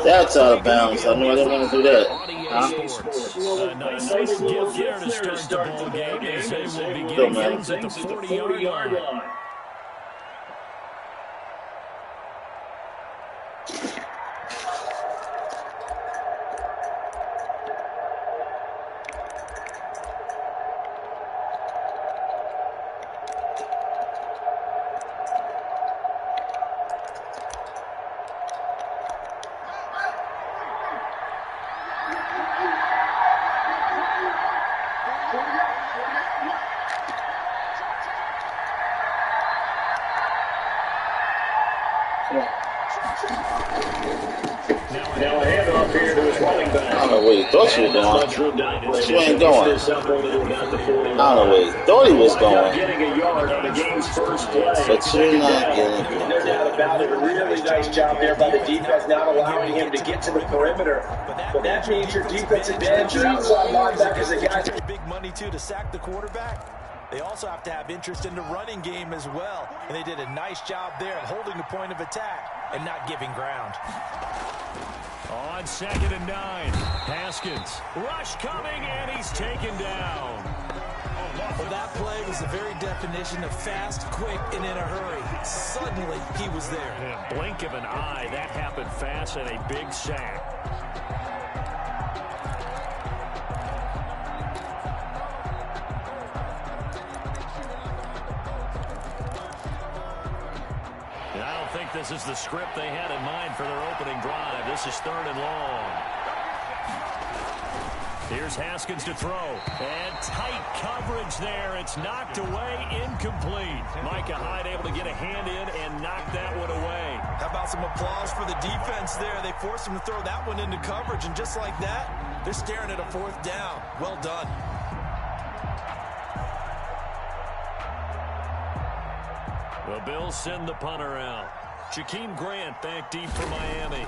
That's out of bounds. I knew I didn't want to do that. Huh? Nice gift there to start the ball game as they will be getting things at the 40-yard line. Now a handoff here to his running back. I don't know what he thought you were doing. But you ain't going. I don't know where he thought he was going. Getting a yard on the game's first play. But you're not getting No doubt about it. A really nice job there by the defense, not allowing him to get to the perimeter. But that means your defensive ends, your outside linebackers, the guys. Big money, too, to sack the quarterback. They also have to have interest in the running game as well. And they did a nice job there of holding the point of attack and not giving ground. On 2nd and 9, Haskins. Rush coming, and he's taken down. Well, that play was the very definition of fast, quick, and in a hurry. Suddenly, he was there. In a blink of an eye, that happened fast and a big sack. And I don't think this is the script they had in mind for their opening drive. This is 3rd and long. Here's Haskins to throw. And tight coverage there. It's knocked away, incomplete. Micah Hyde able to get a hand in and knock that one away. How about some applause for the defense there? They forced him to throw that one into coverage, and just like that, they're staring at a 4th down. Well done. The Bills send the punter out. Jakeem Grant back deep for Miami.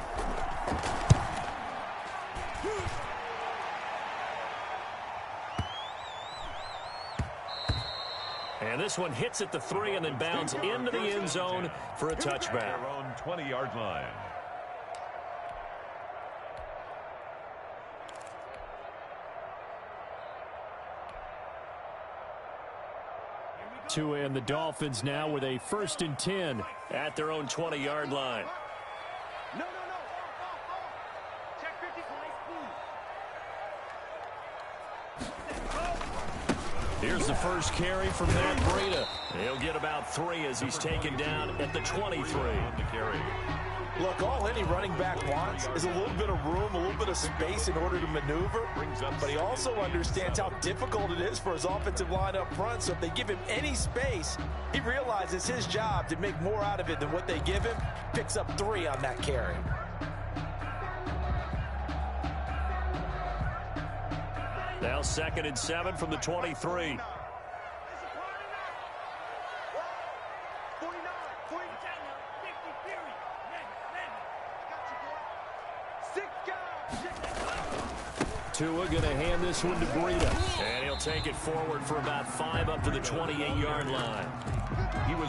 And this one hits at the 3 and then bounds into the end zone for a touchback. Their own 20-yard line. Tua and the Dolphins now with a 1st and 10 at their own 20-yard line. Check 50 please. Here's the first carry from Matt Breida. He'll get about 3 as he's taken down at the 23. Look, all any running back wants is a little bit of room, a little bit of space in order to maneuver. But he also understands how difficult it is for his offensive line up front. So if they give him any space, he realizes his job to make more out of it than what they give him. Picks up 3 on that carry. Now 2nd and 7 from the 23. Tua going to hand this one to Breida. And he'll take it forward for about 5 up to the 28-yard line.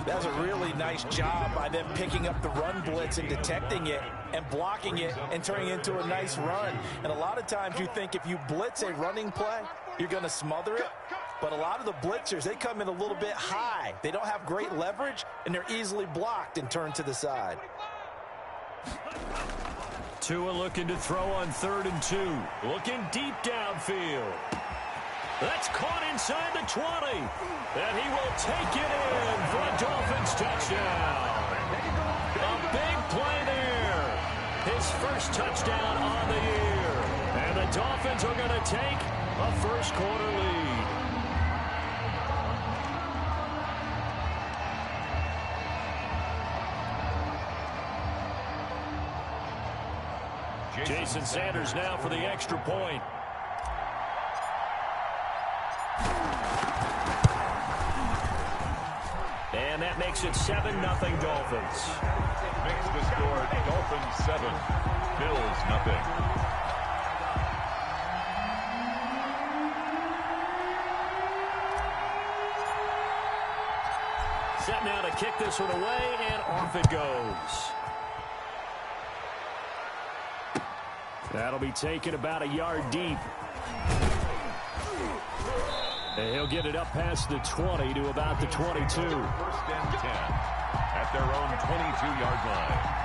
That was a really nice job by them picking up the run blitz and detecting it and blocking it and turning it into a nice run. And a lot of times you think if you blitz a running play, you're going to smother it. But a lot of the blitzers, they come in a little bit high. They don't have great leverage, and they're easily blocked and turned to the side. Tua looking to throw on 3rd and 2. Looking deep downfield. That's caught inside the 20. And he will take it in for a Dolphins touchdown. A big play there. His first touchdown on the year. And the Dolphins are going to take a first-quarter lead. Jason Sanders now for the extra point. And that makes it 7-0 Dolphins. Makes the score Dolphins 7, Bills nothing. Set now to kick this one away, and off it goes. That'll be taken about a yard deep. And he'll get it up past the 20 to about the 22. First and 10 at their own 22-yard line.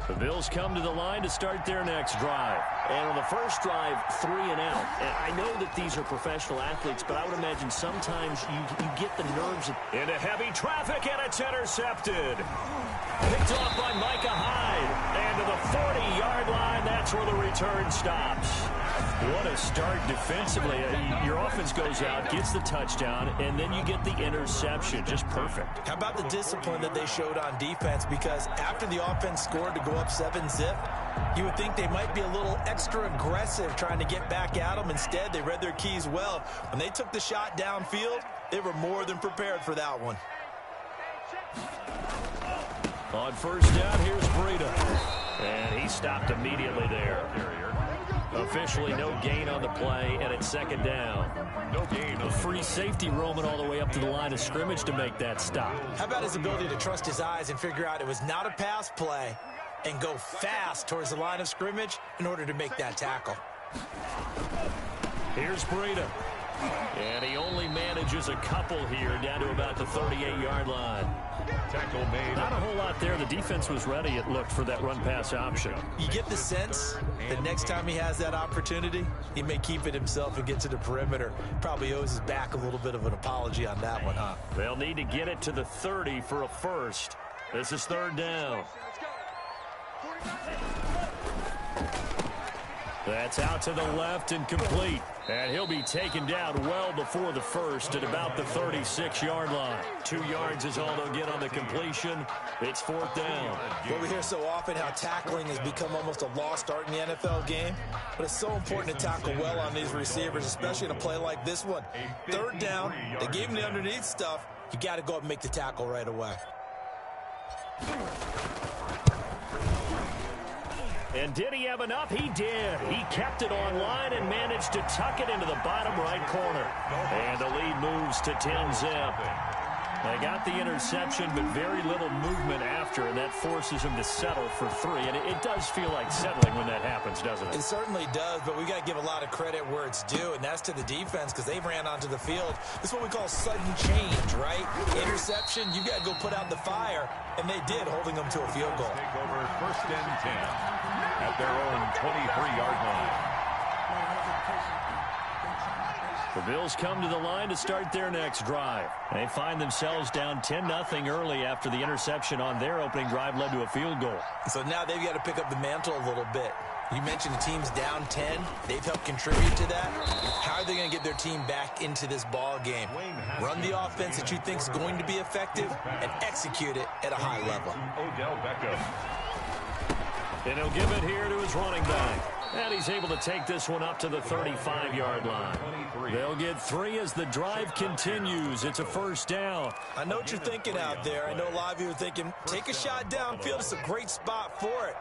The Bills come to the line to start their next drive. And on the first drive, 3 and out. And I know that these are professional athletes, but I would imagine sometimes you get the nerves. Into heavy traffic, and it's intercepted. Picked off by Micah Hyde. And to the 40-yard line, that's where the return stops. What a start defensively. Your offense goes out, gets the touchdown, and then you get the interception. Just perfect. How about the discipline that they showed on defense? Because after the offense scored to go up 7-zip, you would think they might be a little extra aggressive trying to get back at them. Instead, they read their keys well. When they took the shot downfield, they were more than prepared for that one. On first down, here's Breida. And he stopped immediately there. Officially no gain on the play, and it's second down. No gain. A free safety roaming all the way up to the line of scrimmage to make that stop. How about his ability to trust his eyes and figure out it was not a pass play and go fast towards the line of scrimmage in order to make that tackle. Here's Breida. And he only manages a couple here down to about the 38-yard line. Tackle made. Not a whole lot there. The defense was ready, it looked, for that run-pass option. You get the sense that next time he has that opportunity, he may keep it himself and get to the perimeter. Probably owes his back a little bit of an apology on that one, huh? They'll need to get it to the 30 for a first. This is third down. That's out to the left and complete. And he'll be taken down well before the first at about the 36-yard line. 2 yards is all they'll get on the completion. It's fourth down. Well, we hear so often how tackling has become almost a lost art in the NFL game. But it's so important to tackle well on these receivers, especially in a play like this one. Third down, they gave him the underneath stuff. You got to go up and make the tackle right away. And did he have enough? He did. He kept it online and managed to tuck it into the bottom right corner. And the lead moves to 10-zip. They got the interception, but very little movement after, and that forces him to settle for 3. And it does feel like settling when that happens, doesn't it? It certainly does, but we got to give a lot of credit where it's due, and that's to the defense because they ran onto the field. This is what we call sudden change, right? Interception, you got to go put out the fire, and they did, holding them to a field goal. Take over first and 10 at their own 23-yard line. The Bills come to the line to start their next drive. They find themselves down 10-0 early after the interception on their opening drive led to a field goal. So now they've got to pick up the mantle a little bit. You mentioned the team's down 10. They've helped contribute to that. How are they going to get their team back into this ball game? Run the offense that you think is going to be effective and execute it at a high level. Odell Beckham. And he'll give it here to his running back. And he's able to take this one up to the 35-yard line. They'll get 3 as the drive continues. It's a first down. I know what you're thinking out there. I know a lot of you are thinking, take a shot downfield. It's a great spot for it.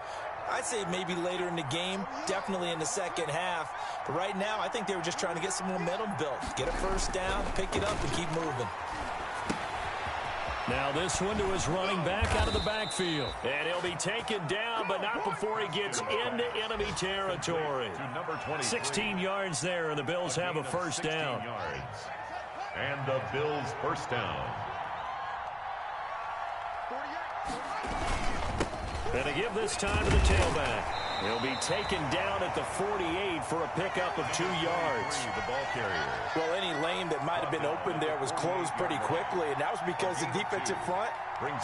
I'd say maybe later in the game, definitely in the second half. But right now, I think they were just trying to get some momentum built. Get a first down, pick it up, and keep moving. Now this one to his running back out of the backfield. And he'll be taken down, but not before he gets into enemy territory. 16 yards there, and the Bills have a first down. And the Bills first down. And to give this time to the tailback. He'll be taken down at the 48 for a pickup of 2 yards. The ball carrier. Well, any lane that might have been open there was closed pretty quickly, and that was because the defensive front,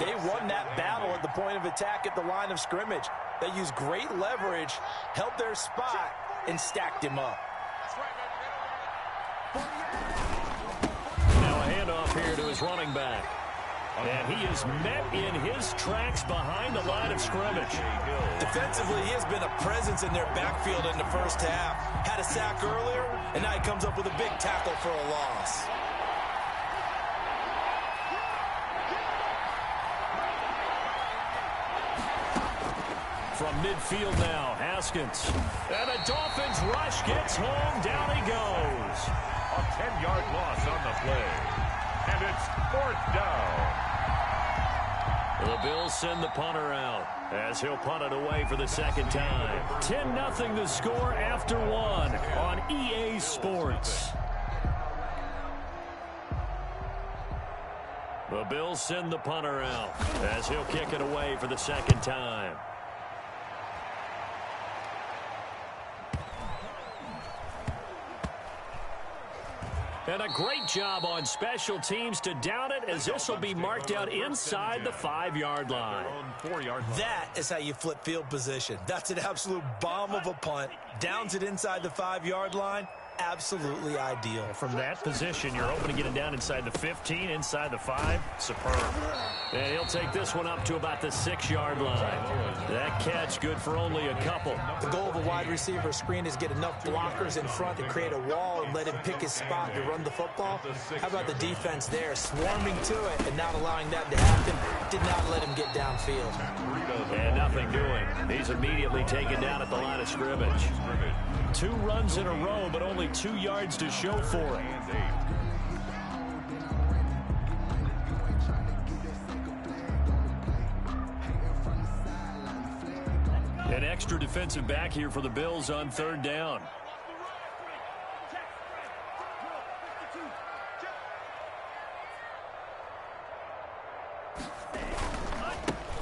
they won that battle at the point of attack at the line of scrimmage. They used great leverage, held their spot, and stacked him up. Now a handoff here to his running back. And he is met in his tracks behind the line of scrimmage. Defensively, he has been a presence in their backfield in the first half. Had a sack earlier, and now he comes up with a big tackle for a loss. From midfield now, Haskins. And the Dolphins rush gets home. Down he goes. A 10-yard loss on the play. And it's 4th down. The Bills send the punter out as he'll punt it away for the second time. 10-0 the score after 1 on EA Sports. The Bills send the punter out as he'll kick it away for the second time. And a great job on special teams to down it, as this will be marked out inside the 5-yard line. That is how you flip field position. That's an absolute bomb of a punt. Downs it inside the 5-yard line. Absolutely ideal. From that position, you're hoping to get it down inside the 15, inside the 5. Superb. And he'll take this one up to about the 6-yard line. That catch good for only a couple. The goal of a wide receiver screen is get enough blockers in front to create a wall and let him pick his spot to run the football. How about the defense there, swarming to it and not allowing that to happen? Did not let him get downfield. And nothing doing. He's immediately taken down at the line of scrimmage. 2 runs in a row, but only 2 yards to show for it. An extra defensive back here for the Bills on 3rd down.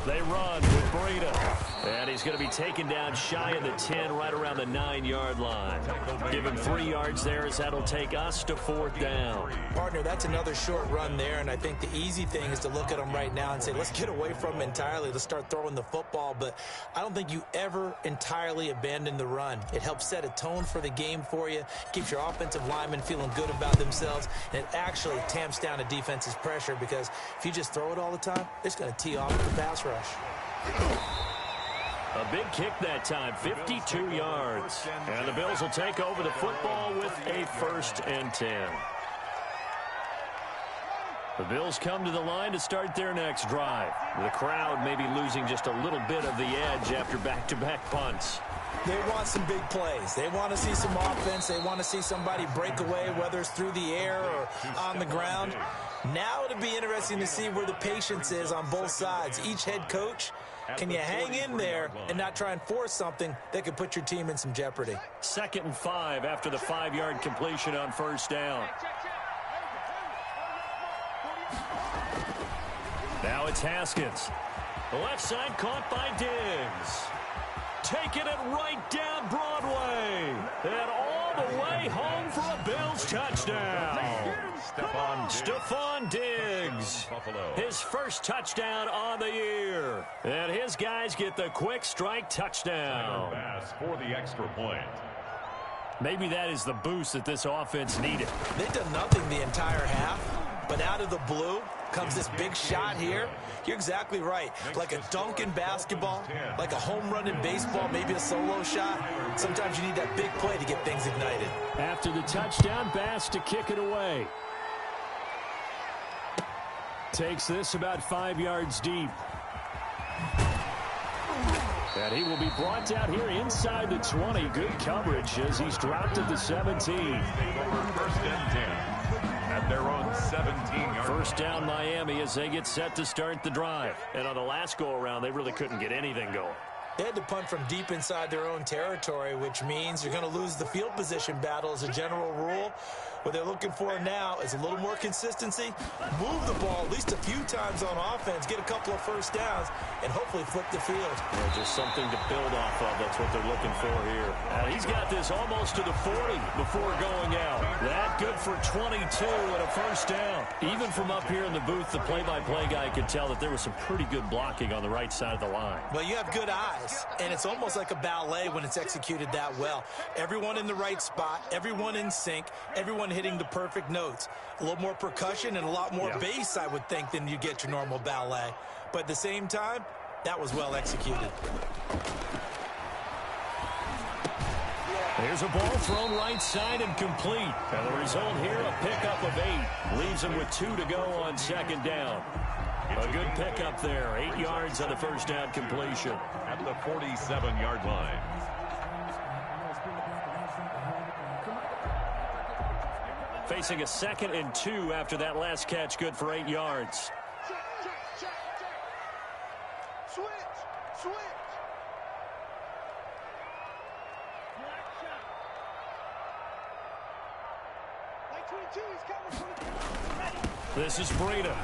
They run with Breida. And he's going to be taken down shy of the 10, right around the 9-yard line. Give him 3 yards there, as that'll take us to 4th down. Partner, that's another short run there, and I think the easy thing is to look at him right now and say, let's get away from him entirely. Let's start throwing the football. But I don't think you ever entirely abandon the run. It helps set a tone for the game for you, keeps your offensive linemen feeling good about themselves, and it actually tamps down a defense's pressure, because if you just throw it all the time, it's going to tee off the pass rush. A big kick that time, 52 yards. And the Bills will take over the football with a 1st and 10. The Bills come to the line to start their next drive. The crowd may be losing just a little bit of the edge after back-to-back punts. They want some big plays. They want to see some offense. They want to see somebody break away, whether it's through the air or on the ground. Now it'll be interesting to see where the patience is on both sides. Each head coach, can you hang in there and not try and force something that could put your team in some jeopardy? 2nd and 5 after the 5-yard completion on 1st down. Now it's Haskins. The left side caught by Diggs. Taking it right down Broadway. And all the way home for a Bills touchdown. Stephon Diggs. His first touchdown on the year. And his guys get the quick strike touchdown. Pass for the extra point. Maybe that is the boost that this offense needed. They've done nothing the entire half, but out of the blue comes this big shot here. You're exactly right. Like a dunk in basketball, like a home run in baseball, maybe a solo shot. Sometimes you need that big play to get things ignited. After the touchdown, Bass to kick it away. Takes this about 5 yards deep. And he will be brought down here inside the 20. Good coverage as he's dropped at the 17. 1st and 10 at their own 17-yard. 1st down Miami as they get set to start the drive. And on the last go-around, they really couldn't get anything going. They had to punt from deep inside their own territory, which means you're going to lose the field position battle as a general rule. What they're looking for now is a little more consistency, move the ball at least a few times on offense, get a couple of 1st downs, and hopefully flip the field. Yeah, just something to build off of. That's what they're looking for here. He's got this almost to the 40 before going out. That good for 22 and a 1st down. Even from up here in the booth, the play-by-play guy could tell that there was some pretty good blocking on the right side of the line. Well, you have good eyes, and it's almost like a ballet when it's executed that well. Everyone in the right spot, everyone in sync, everyone hitting the perfect notes. A little more percussion and a lot more bass, I would think, than you get your normal ballet. But at the same time, that was well executed. There's a ball thrown right side and complete. And the result here, a pickup of 8. Leaves him with 2 to go on 2nd down. A good pickup there. 8 yards on the first down completion. At the 47-yard line. Facing a 2nd and 2 after that last catch, good for 8 yards. Switch. This is Breida.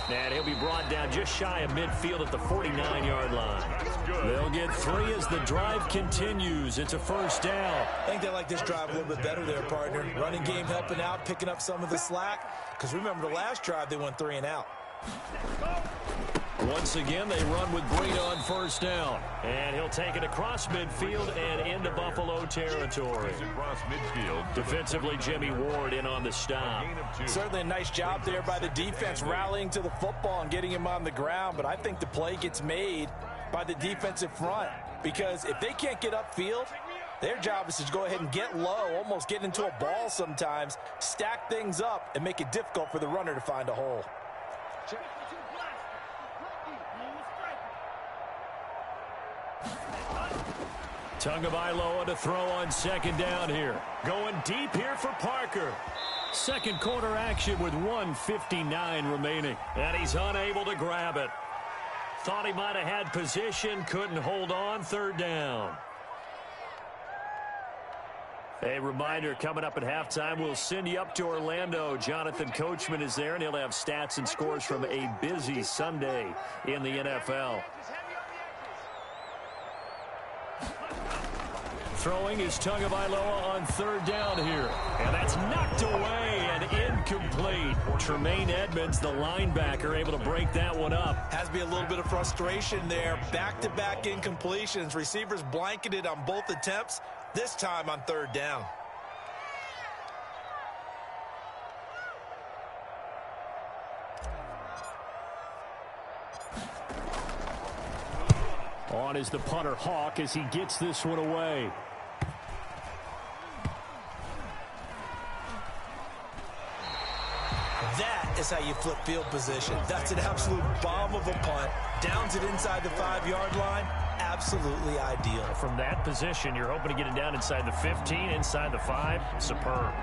And he'll be brought down just shy of midfield at the 49-yard line. They'll get 3 as the drive continues. It's a first down. I think they like this drive a little bit better there, partner. Running game helping out, picking up some of the slack. Because remember, the last drive, they went 3 and out. Once again, they run with Breida on first down. And he'll take it across midfield and into Buffalo territory. Across midfield. Defensively, Jimmy Ward in on the stop. Certainly a nice job there by the defense, rallying to the football and getting him on the ground. But I think the play gets made by the defensive front. Because if they can't get upfield, their job is to go ahead and get low, almost get into a ball sometimes, stack things up, and make it difficult for the runner to find a hole. Tagovailoa to throw on second down here. Going deep here for Parker. Second quarter action with 1:59 remaining. And he's unable to grab it. Thought he might have had position, couldn't hold on, third down. A reminder, coming up at halftime, we'll send you up to Orlando. Jonathan Coachman is there, and he'll have stats and scores from a busy Sunday in the NFL. Throwing is Tagovailoa on third down here. And that's knocked away and incomplete. Tremaine Edmonds, the linebacker, able to break that one up. Has to be a little bit of frustration there. Back-to-back incompletions. Receivers blanketed on both attempts, this time on third down. On is the punter, Hawk, as he gets this one away. That is how you flip field position. That's an absolute bomb of a punt. Downs it inside the 5-yard line. Absolutely ideal. From that position, you're hoping to get it down inside the 15, inside the 5. Superb.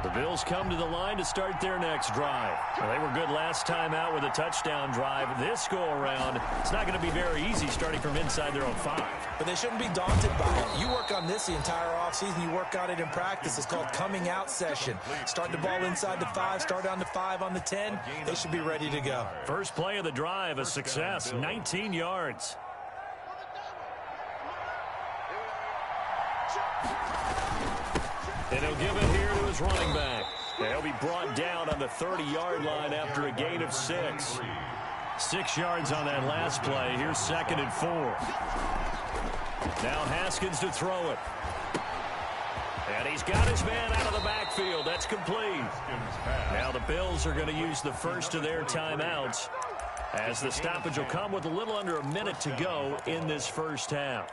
The Bills come to the line to start their next drive. Well, they were good last time out with a touchdown drive. This go-around, it's not going to be very easy starting from inside their own 5. But they shouldn't be daunted by it. You work on this the entire offseason. You work on it in practice. It's called coming out session. Start the ball inside the 5, start on the 5 on the 10. They should be ready to go. First play of the drive, a success, 19 yards. And he'll give it here to his running back. They'll be brought down on the 30-yard line after a gain of 6. 6 yards on that last play. Here's 2nd and 4. Now Haskins to throw it. And he's got his man out of the backfield. That's complete. Now the Bills are going to use the first of their timeouts, as the stoppage will come with a little under a minute to go in this first half.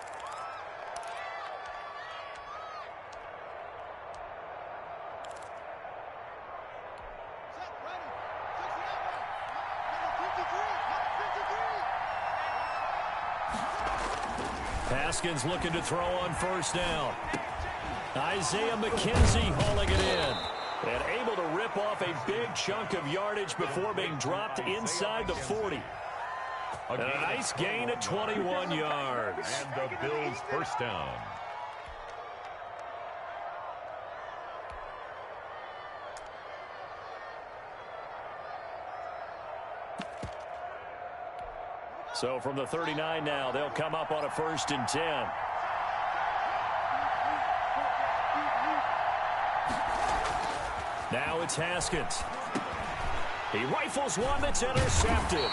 Haskins looking to throw on first down. Isaiah McKenzie hauling it in. And able to rip off a big chunk of yardage before being dropped inside the 40. A nice gain of 21 yards. And the Bills first down. So from the 39 now, they'll come up on a 1st and 10. Now it's Haskins. He rifles one that's intercepted.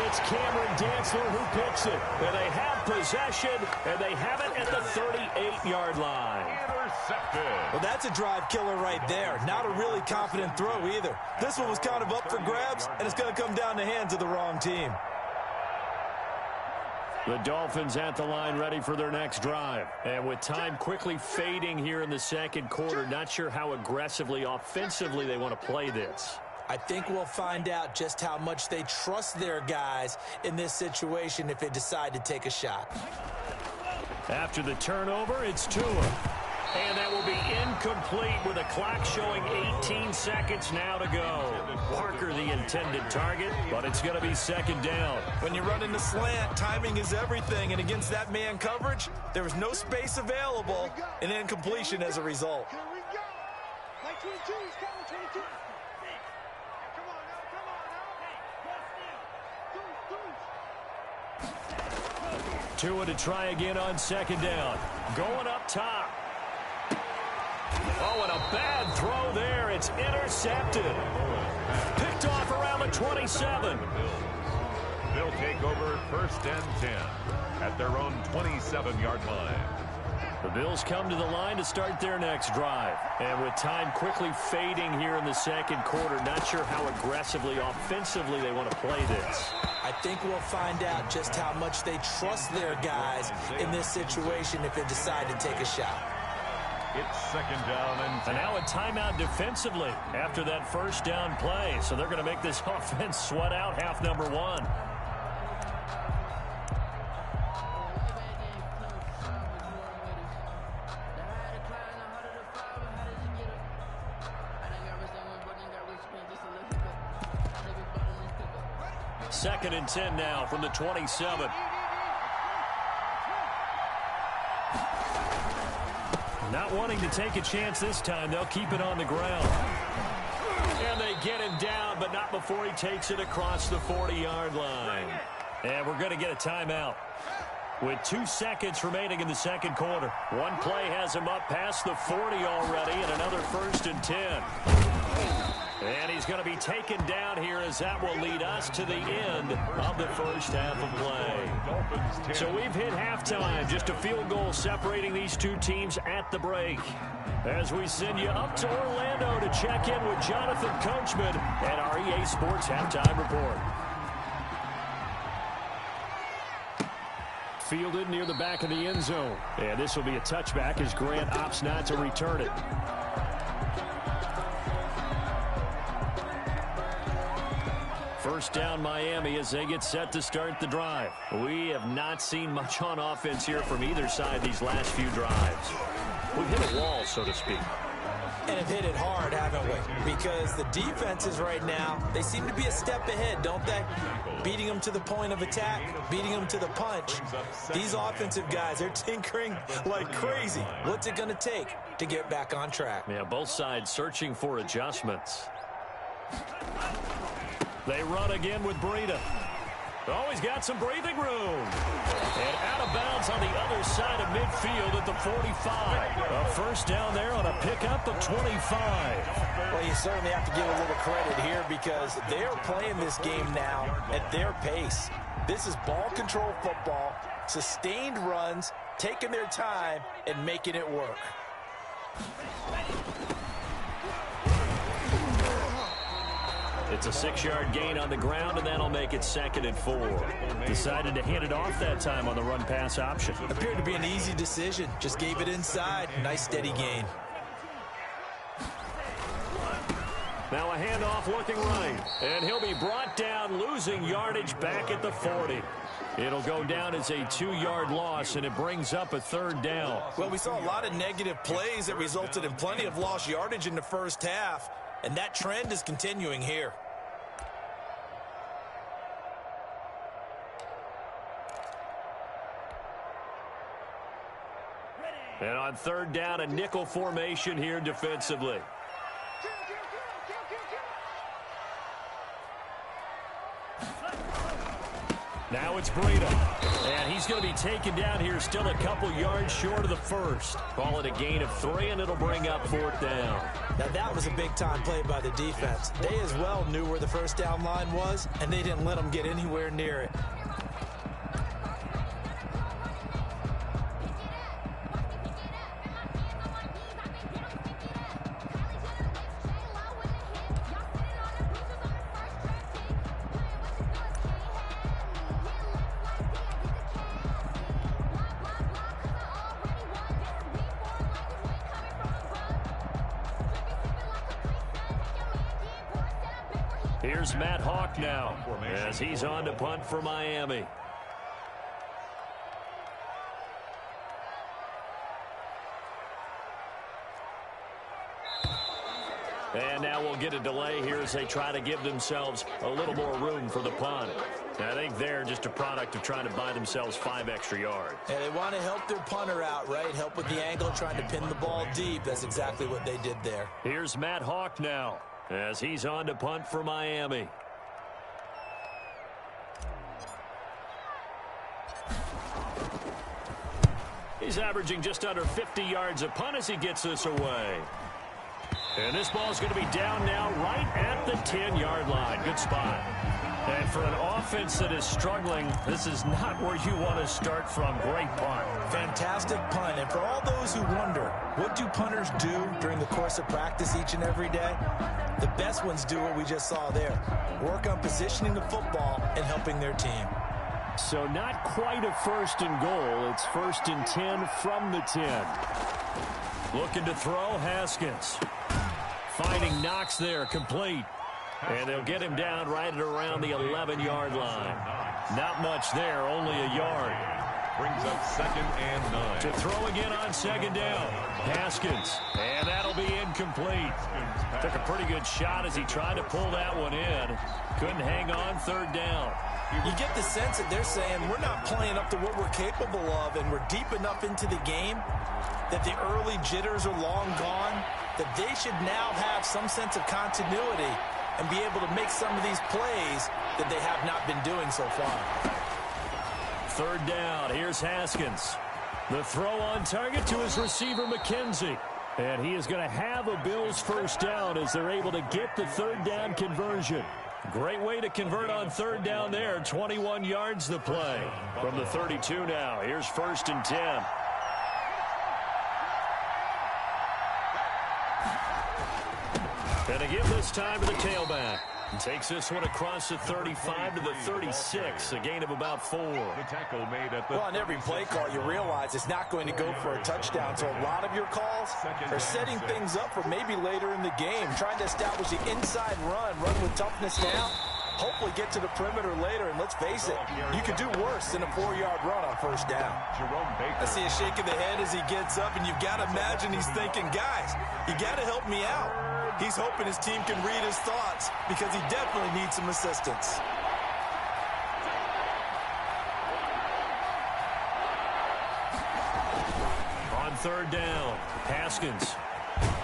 It's Cameron Dantzler who picks it. And they have possession, and they have it at the 38-yard line. Intercepted. Well, that's a drive killer right there. Not a really confident throw either. This one was kind of up for grabs, and it's going to come down the hands of the wrong team. The Dolphins at the line ready for their next drive. And with time quickly fading here in the second quarter, not sure how aggressively, offensively they want to play this. I think we'll find out just how much they trust their guys in this situation if they decide to take a shot. After the turnover, it's Tua. And that will be incomplete with a clock showing 18 seconds now to go. Parker the intended target, but it's going to be second down. When you run in the slant, timing is everything. And against that man coverage, there was no space available, and incompletion as a result. Here we go. Like 22, he's coming, 22. Come on now. Tua to try again on second down. Going up top. Oh, and a bad throw there. It's intercepted. Picked off around the 27. They'll take over first and 10 at their own 27-yard line. The Bills come to the line to start their next drive. And with time quickly fading here in the second quarter, not sure how aggressively, offensively they want to play this. I think we'll find out just how much they trust their guys in this situation if they decide to take a shot. It's second down and 10. And now a timeout defensively after that first down play. So they're going to make this offense sweat out half number one. Second and 10 now from the 27. Not wanting to take a chance this time, they'll keep it on the ground. And they get him down, but not before he takes it across the 40-yard line. And we're going to get a timeout. With 2 seconds remaining in the second quarter. One play has him up past the 40 already, and another first and 10. And he's going to be taken down here as that will lead us to the end of the first half of play. So we've hit halftime, just a field goal separating these two teams at the break. As we send you up to Orlando to check in with Jonathan Coachman at our EA Sports Halftime Report. Fielded near the back of the end zone. And this will be a touchback as Grant opts not to return it. First down Miami as they get set to start the drive. We have not seen much on offense here from either side these last few drives. We've hit a wall, so to speak. And have hit it hard, haven't we? Because the defenses right now, they seem to be a step ahead, don't they? Beating them to the point of attack, beating them to the punch. These offensive guys, they're tinkering like crazy. What's it going to take to get back on track? Yeah, both sides searching for adjustments. They run again with Breida. Oh, he's got some breathing room. And out of bounds on the other side of midfield at the 45. A first down there on a pickup of 25. Well, you certainly have to give a little credit here because they're playing this game now at their pace. This is ball control football, sustained runs, taking their time, and making it work. It's a 6-yard gain on the ground, and that'll make it 2nd and 4. Decided to hand it off that time on the run-pass option. Appeared to be an easy decision. Just gave it inside. Nice, steady gain. Now a handoff looking right, and he'll be brought down, losing yardage back at the 40. It'll go down as a 2-yard loss, and it brings up a 3rd down. Well, we saw a lot of negative plays that resulted in plenty of lost yardage in the first half, and that trend is continuing here. And on 3rd down, a nickel formation here defensively. Now it's Breida. And he's going to be taken down here, still a couple yards short of the first. Call it a gain of 3, and it'll bring up 4th down. Now that was a big-time play by the defense. They as well knew where the first down line was, and they didn't let them get anywhere near it. Here's Matt Hawk now as he's on to punt for Miami. And now we'll get a delay here as they try to give themselves a little more room for the punt. I think they're just a product of trying to buy themselves 5 extra yards. And they want to help their punter out, right? Help with the angle, trying to pin the ball deep. That's exactly what they did there. Here's Matt Hawk now as he's on to punt for Miami. He's averaging just under 50 yards a punt as he gets this away. And this ball's going to be down now right at the 10-yard line. Good spot. And for an offense that is struggling, this is not where you want to start from. Great punt. Fantastic punt. And for all those who wonder, what do punters do during the course of practice each and every day? The best ones do what we just saw there. Work on positioning the football and helping their team. So not quite a first and goal. It's 1st and 10 from the 10. Looking to throw, Haskins. Finding Knox there, complete. And they'll get him down right at around the 11-yard line. Not much there, only a yard. Brings up 2nd and 9. To throw again on 2nd down. Haskins. And that'll be incomplete. Took a pretty good shot as he tried to pull that one in. Couldn't hang on, 3rd down. You get the sense that they're saying we're not playing up to what we're capable of, and we're deep enough into the game that the early jitters are long gone, that they should now have some sense of continuity and be able to make some of these plays that they have not been doing so far. 3rd down. Here's Haskins. The throw on target to his receiver, McKenzie. And he is going to have a Bills 1st down as they're able to get the 3rd down conversion. Great way to convert on 3rd down there. 21 yards the play. From the 32 now. Here's 1st and 10. And to give this time to the tailback. Takes this one across the 35 to the 36. A gain of about 4. The tackle made at the... Well, on every play call, you realize it's not going to go for a touchdown. So a lot of your calls are setting things up for maybe later in the game. Trying to establish the inside run with toughness now. Hopefully get to the perimeter later. And let's face it, you could do worse than a 4-yard run on 1st down. Jerome Baker. I see a shake of the head as he gets up, and you've got to imagine he's thinking, guys, you got to help me out. He's hoping his team can read his thoughts because he definitely needs some assistance. On 3rd down, Haskins.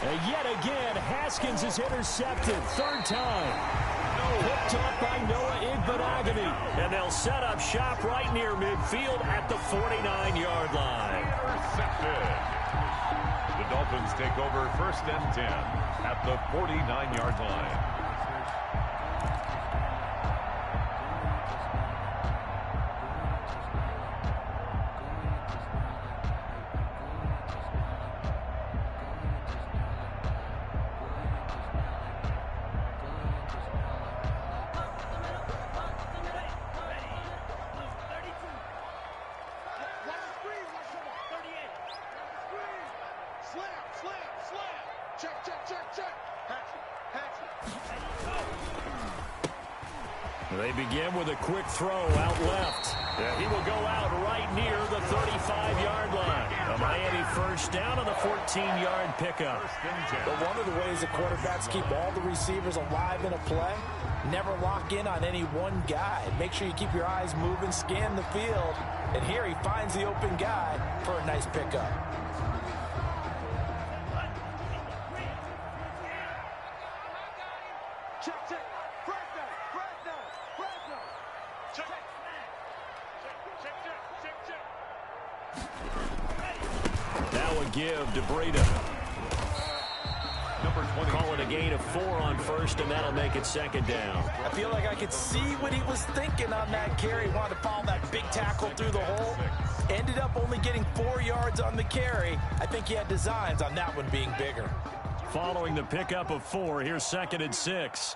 And yet again, Haskins is intercepted. 3rd time. Picked up by Noah Igbinoghene. And they'll set up shop right near midfield at the 49-yard line. Intercepted. The Dolphins take over 1st and 10 at the 49-yard line. They begin with a quick throw out left. He will go out right near the 35-yard line. A Miami 1st down on the 14-yard pickup. But one of the ways the quarterbacks keep all the receivers alive in a play, never lock in on any one guy. Make sure you keep your eyes moving, scan the field. And here he finds the open guy for a nice pickup. Give to Breida. Call it a gain of 4 on 1st, and that'll make it 2nd down. I feel like I could see what he was thinking on that carry. Wanted to follow that big tackle through the hole. Ended up only getting 4 yards on the carry. I think he had designs on that one being bigger. Following the pickup of 4, here's 2nd and 6.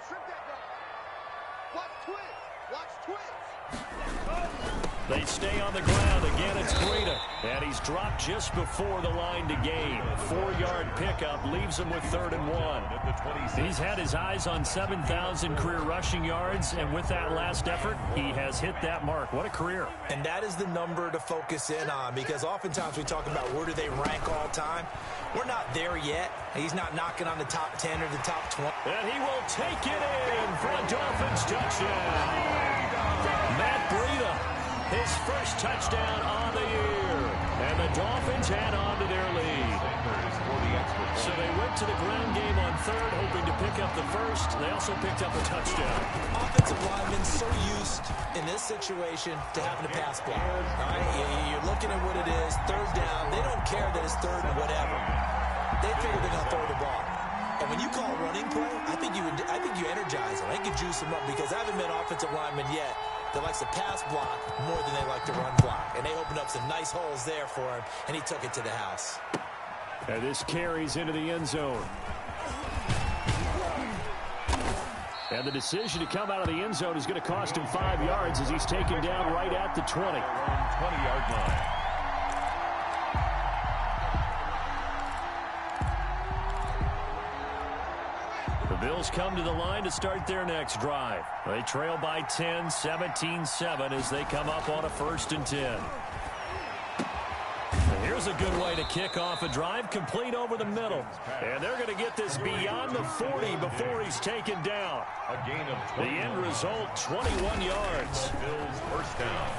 They stay on the ground. Again, it's Breida. And he's dropped just before the line to gain. 4-yard pickup leaves him with 3rd and 1. He's had his eyes on 7,000 career rushing yards, and with that last effort, he has hit that mark. What a career. And that is the number to focus in on, because oftentimes we talk about where do they rank all time. We're not there yet. He's not knocking on the top 10 or the top 20. And he will take it in for a Dolphins touchdown. Matt Breida, his first touchdown on the year. And the Dolphins add on to their lead. So they went to the ground game on 3rd, hoping to pick up the first. They also picked up a touchdown. Offensive linemen so used in this situation to having to pass block. All right? You're looking at what it is, 3rd down. They don't care that it's 3rd and whatever. They figure they're going to throw the ball. And when you call running play, I think you energize them. I think you juice them up, because I haven't met offensive linemen yet that likes to pass block more than they like to run block. And they opened up some nice holes there for him, and he took it to the house. And this carries into the end zone. And the decision to come out of the end zone is going to cost him 5 yards as he's taken down right at the 20. 20-yard line. The Bills come to the line to start their next drive. They trail by 10, 17-7 as they come up on a 1st and 10. And here's a good way to kick off a drive, complete over the middle. And they're going to get this beyond the 40 before he's taken down. A gain of 20. The end result, 21 yards. Bills first down.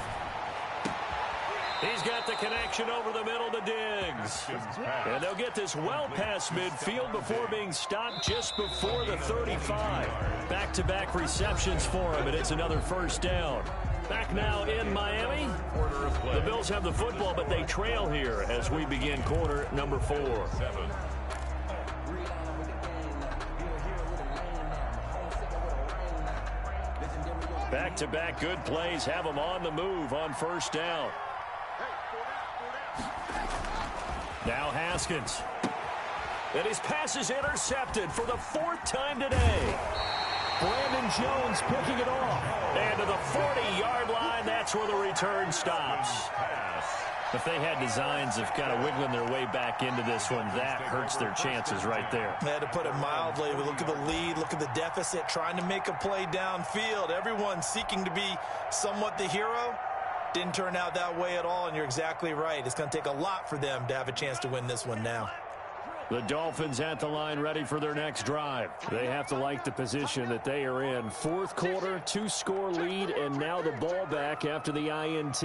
He's got the connection over the middle to Diggs. And they'll get this well past midfield before being stopped just before the 35. Back-to-back receptions for him, and it's another 1st down. Back now in Miami. The Bills have the football, but they trail here as we begin quarter number 4. Back-to-back good plays have them on the move on 1st down. Now Haskins. And his pass is intercepted for the 4th time today. Brandon Jones picking it off. And to the 40-yard line, that's where the return stops. If they had designs of kind of wiggling their way back into this one, that hurts their chances right there. They had to put it mildly. We look at the lead, look at the deficit, trying to make a play downfield. Everyone seeking to be somewhat the hero. Didn't turn out that way at all, and you're exactly right. It's going to take a lot for them to have a chance to win this one now. The Dolphins at the line ready for their next drive. They have to like the position that they are in. 4th quarter, 2-score lead, and now the ball back after the INT.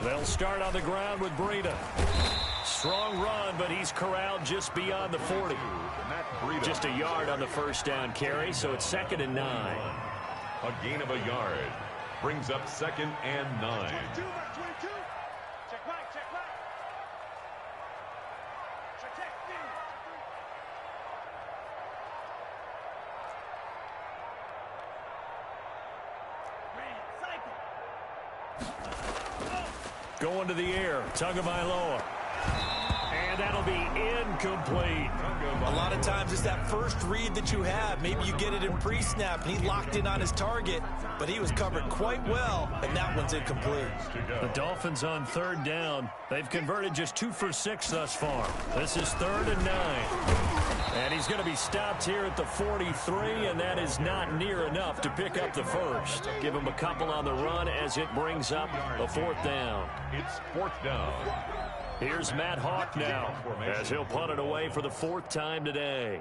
They'll start on the ground with Breida. Strong run, but he's corralled just beyond the 40. Just a yard on the 1st down carry, so it's 2nd and 9. A gain of a yard. Brings up 2nd and 9. 22, mark 22. Check back, check back. Check. Going to the air, Tagovailoa. And that'll be incomplete. A lot of times it's that first read that you have. Maybe you get it in pre-snap, and he locked in on his target, but he was covered quite well, and that one's incomplete. The Dolphins on 3rd down. They've converted just 2 for 6 thus far. This is 3rd and 9. And he's going to be stopped here at the 43, and that is not near enough to pick up the first. Give him a couple on the run as it brings up a 4th down. It's 4th down. Here's Matt Hawk now as he'll punt it away for the 4th time today.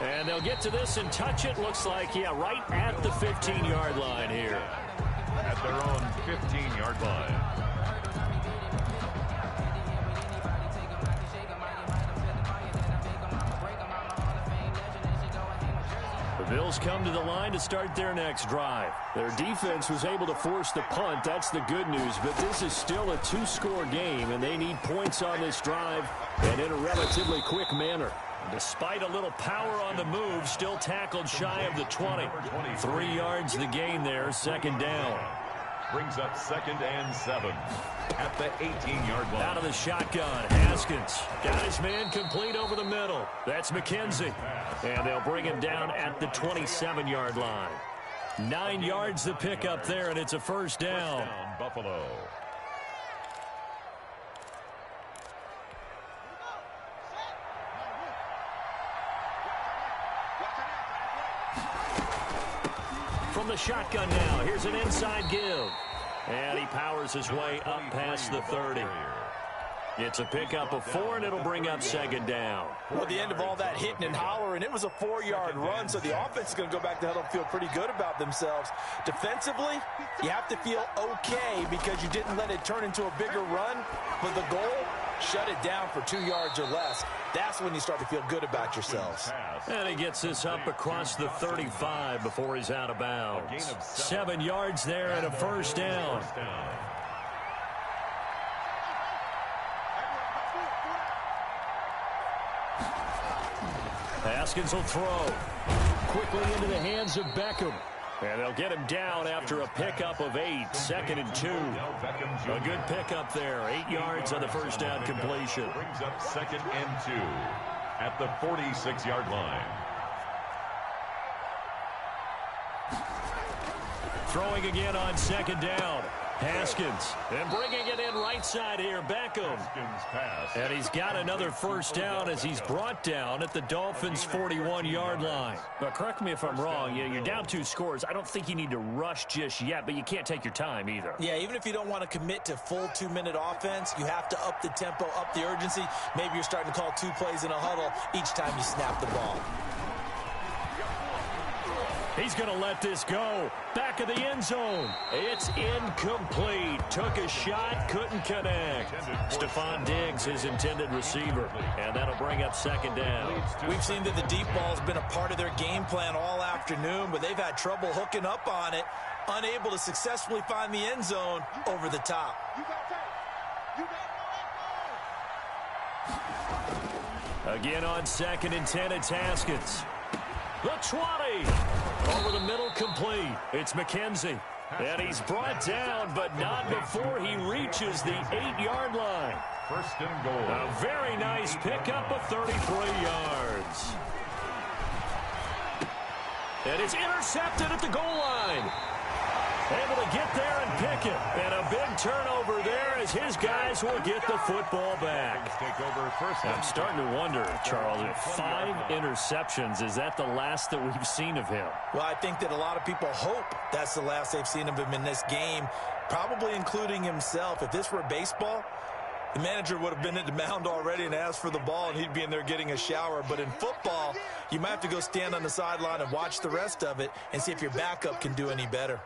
And they'll get to this and touch it. Looks like, yeah, right at the 15-yard line here. At their own 15-yard line. The Bills come to the line to start their next drive. Their defense was able to force the punt. That's the good news, but this is still a 2-score game, and they need points on this drive and in a relatively quick manner. Despite a little power on the move, still tackled shy of the 20. 3 yards the gain there, second down. Brings up 2nd and 7 at the 18-yard line. Out of the shotgun, Haskins got his man complete over the middle. That's McKenzie. And they'll bring him down at the 27-yard line. 9 yards the pickup there, and it's a first down. Buffalo. From the shotgun now, here's an inside give. And he powers his way up past the 30. It's a pickup of 4, and it'll bring up second down. Well, at the end of all that hitting and hollering, it was a 4-yard run, so the offense is going to go back to huddle and feel pretty good about themselves. Defensively, you have to feel okay because you didn't let it turn into a bigger run. But the goal, shut it down for 2 yards or less. That's when you start to feel good about yourselves. And he gets this up across the 35 before he's out of bounds. 7 yards there and a first down. Haskins will throw. Quickly into the hands of Beckham. And they'll get him down after a pickup of 8. 2nd and 2. A good pickup there. 8 yards on the first down completion. Brings up 2nd and 2 at the 46-yard line. Throwing again on second down. Haskins. And bringing it in right side here, Beckham. And he's got another first down as he's brought down at the Dolphins' 41-yard line. But correct me if I'm wrong, you're down 2 scores. I don't think you need to rush just yet, but you can't take your time either. Yeah, even if you don't want to commit to full 2-minute offense, you have to up the tempo, up the urgency. Maybe you're starting to call 2 plays in a huddle each time you snap the ball. He's going to let this go. Back of the end zone. It's incomplete. Took a shot, couldn't connect. Stephon Diggs, his intended receiver. And that'll bring up second down. We've seen that the deep ball's been a part of their game plan all afternoon, but they've had trouble hooking up on it, unable to successfully find the end zone over the top. Again on 2nd and 10, it's Haskins. The 20. Over the middle, complete. It's McKenzie. And he's brought down, but not before he reaches the 8-yard line. First and goal. A very nice pickup of 33 yards. And it's intercepted at the goal line. Able to get there and pick it. And a big turnover there as his guys will get the football back. Take over first. I'm starting to wonder, Charles, if 5 interceptions, is that the last that we've seen of him? Well, I think that a lot of people hope that's the last they've seen of him in this game, probably including himself. If this were baseball, the manager would have been at the mound already and asked for the ball, and he'd be in there getting a shower. But in football, you might have to go stand on the sideline and watch the rest of it and see if your backup can do any better.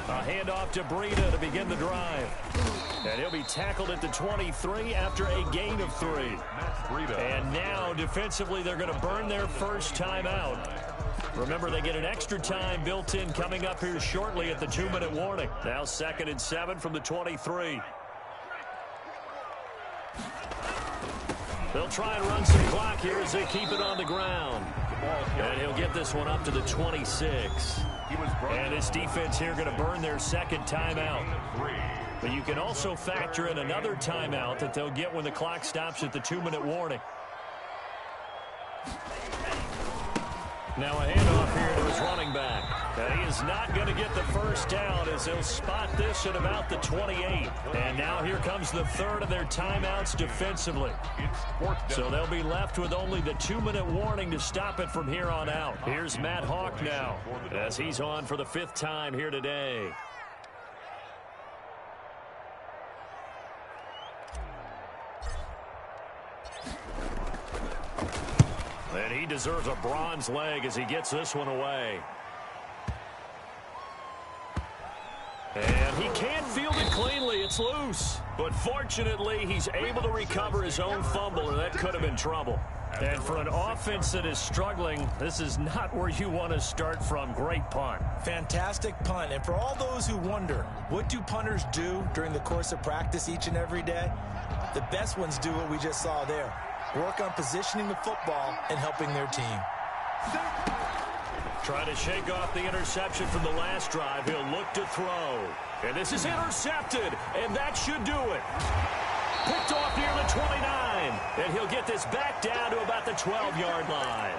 A handoff to Breida to begin the drive. And he'll be tackled at the 23 after a gain of 3. And now, defensively, they're going to burn their first timeout. Remember, they get an extra time built in coming up here shortly at the 2-minute warning. Now 2nd and 7 from the 23. They'll try and run some clock here as they keep it on the ground. And he'll get this one up to the 26. And his defense here going to burn their second timeout. But you can also factor in another timeout that they'll get when the clock stops at the 2-minute warning. Now a handoff here to his running back. And he is not going to get the first down as they'll spot this at about the 28. And now here comes the third of their timeouts defensively. So they'll be left with only the 2-minute warning to stop it from here on out. Here's Matt Hawk now as he's on for the 5th time here today. And he deserves a bronze leg as he gets this one away. And he can't field it cleanly. It's loose. But fortunately, he's able to recover his own fumble, or that could have been trouble. And for an offense that is struggling, this is not where you want to start from. Great punt. Fantastic punt. And for all those who wonder, what do punters do during the course of practice each and every day? The best ones do what we just saw there. Work on positioning the football and helping their team. Trying to shake off the interception from the last drive. He'll look to throw. And this is intercepted, and that should do it. Picked off near the 29, and he'll get this back down to about the 12-yard line.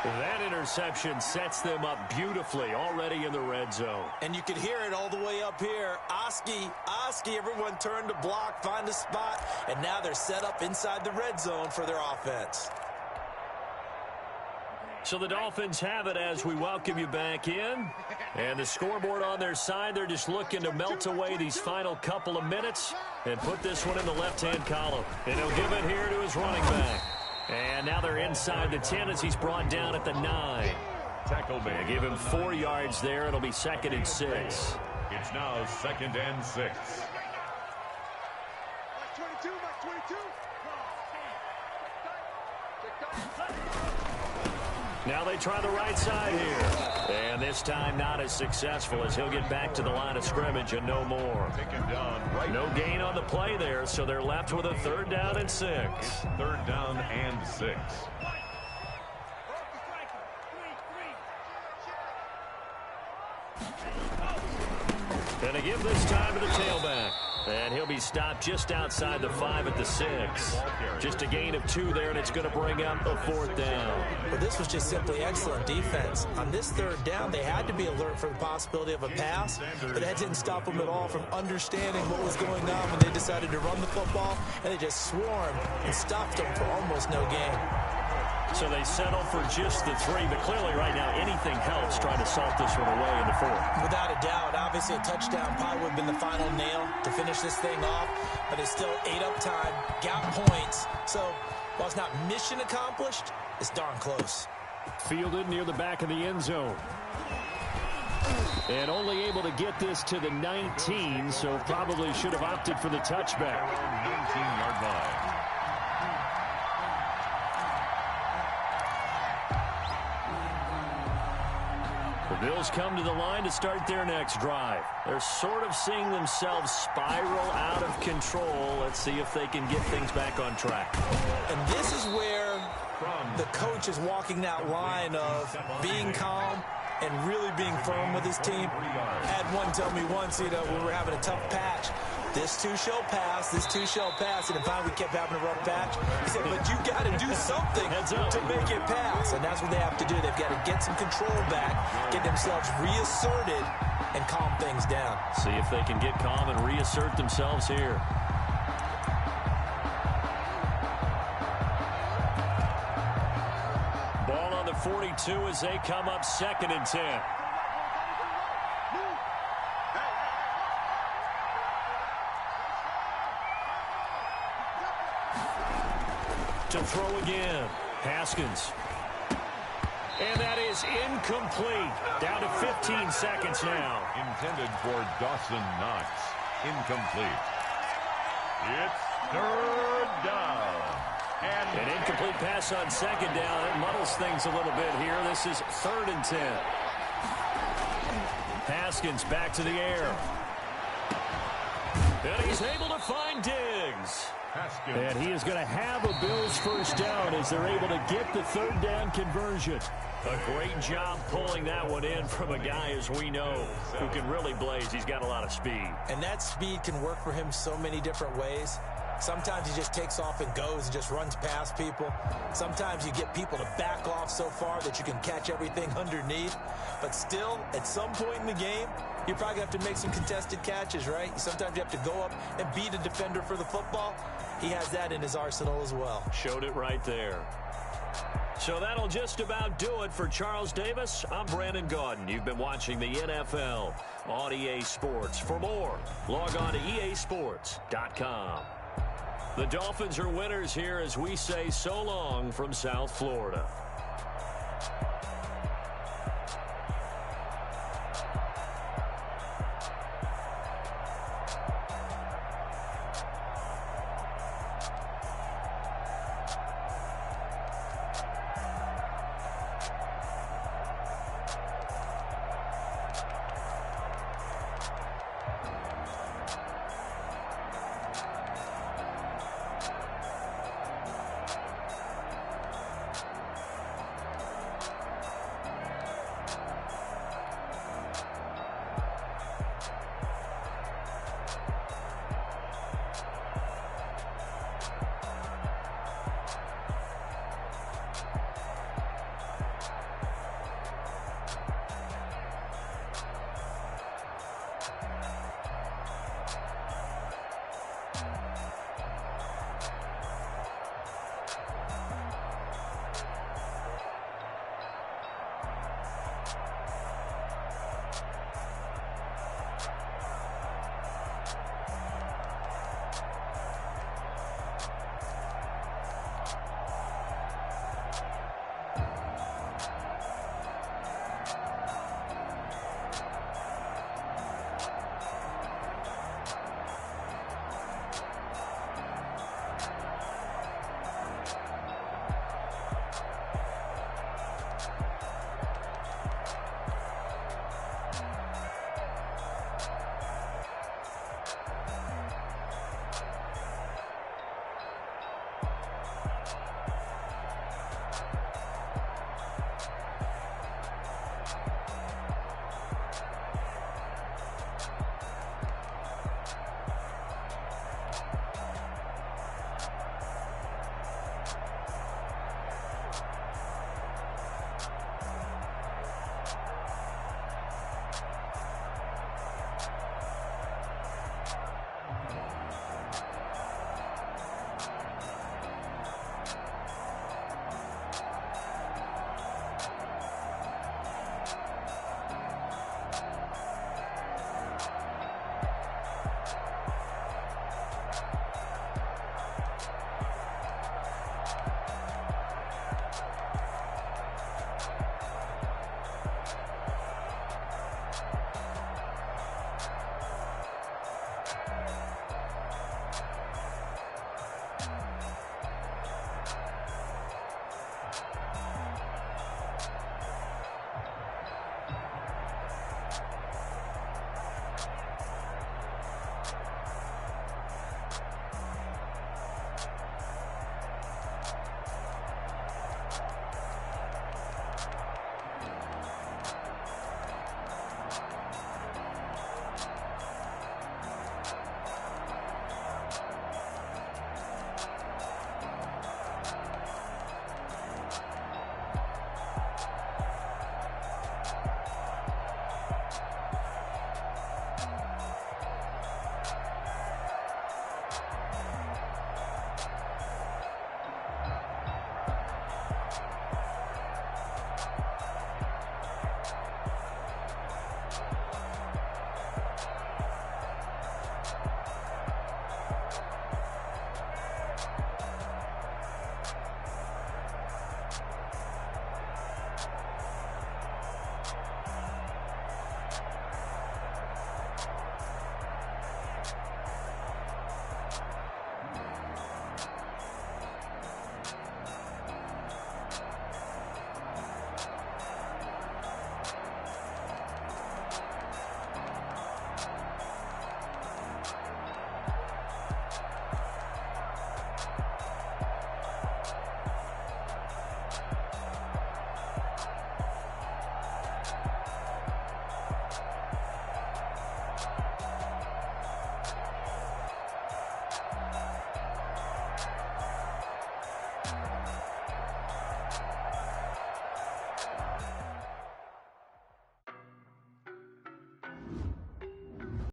That interception sets them up beautifully already in the red zone. And you could hear it all the way up here. Oski, everyone turned to block, find a spot, and now they're set up inside the red zone for their offense. So the Dolphins have it as we welcome you back in. And the scoreboard on their side, they're just looking to melt away these final couple of minutes and put this one in the left-hand column. And he'll give it here to his running back. And now they're inside the 10 as he's brought down at the 9. Tackle made. Give him 4 yards there. It'll be 2nd and 6. It's now 2nd and 6. Mark 22, Mark 22. Now they try the right side here. And this time not as successful as he'll get back to the line of scrimmage and no more. Taken down right. No gain on the play there, so they're left with a 3rd down and 6. It's 3rd down and 6. And they give this time to the tailback. And he'll be stopped just outside the 5 at the 6. Just a gain of 2 there, and it's going to bring up a 4th down. Well, this was just simply excellent defense. On this 3rd down, they had to be alert for the possibility of a pass, but that didn't stop them at all from understanding what was going on when they decided to run the football, and they just swarmed and stopped them for almost no gain. So they settle for just the 3, but clearly right now anything helps trying to salt this one away in the 4th. Without a doubt, obviously a touchdown probably would have been the final nail to finish this thing off, but it's still 8 up time, got points. So while it's not mission accomplished, it's darn close. Fielded near the back of the end zone. And only able to get this to the 19, so probably should have opted for the touchback. 19-yard line. The Bills come to the line to start their next drive. They're sort of seeing themselves spiral out of control. Let's see if they can get things back on track. And this is where the coach is walking that line of being calm and really being firm with his team. I had one tell me once, we were having a tough patch. This too shall pass, this too shall pass. And finally we kept having a rough patch. He said, but you got to do something to make it pass. And that's what they have to do. They've got to get some control back, get themselves reasserted, and calm things down. See if they can get calm and reassert themselves here. Ball on the 42 as they come up 2nd and 10. To throw again. Haskins. And that is incomplete. Down to 15 seconds now. Intended for Dawson Knox. Incomplete. It's 3rd down. And an incomplete pass on 2nd down. It muddles things a little bit here. This is 3rd and 10. Haskins back to the air. And he's able to find Diggs. Haskins. And he is going to have a Bills 1st down as they're able to get the 3rd down conversion. A great job pulling that one in from a guy, as we know, who can really blaze. He's got a lot of speed. And that speed can work for him so many different ways. Sometimes he just takes off and goes and just runs past people. Sometimes you get people to back off so far that you can catch everything underneath. But still, at some point in the game, you're probably going to have to make some contested catches, right? Sometimes you have to go up and beat a defender for the football. He has that in his arsenal as well. Showed it right there. So that'll just about do it for Charles Davis. I'm Brandon Gaudin. You've been watching the NFL on EA Sports. For more, log on to easports.com. The Dolphins are winners here as we say so long from South Florida.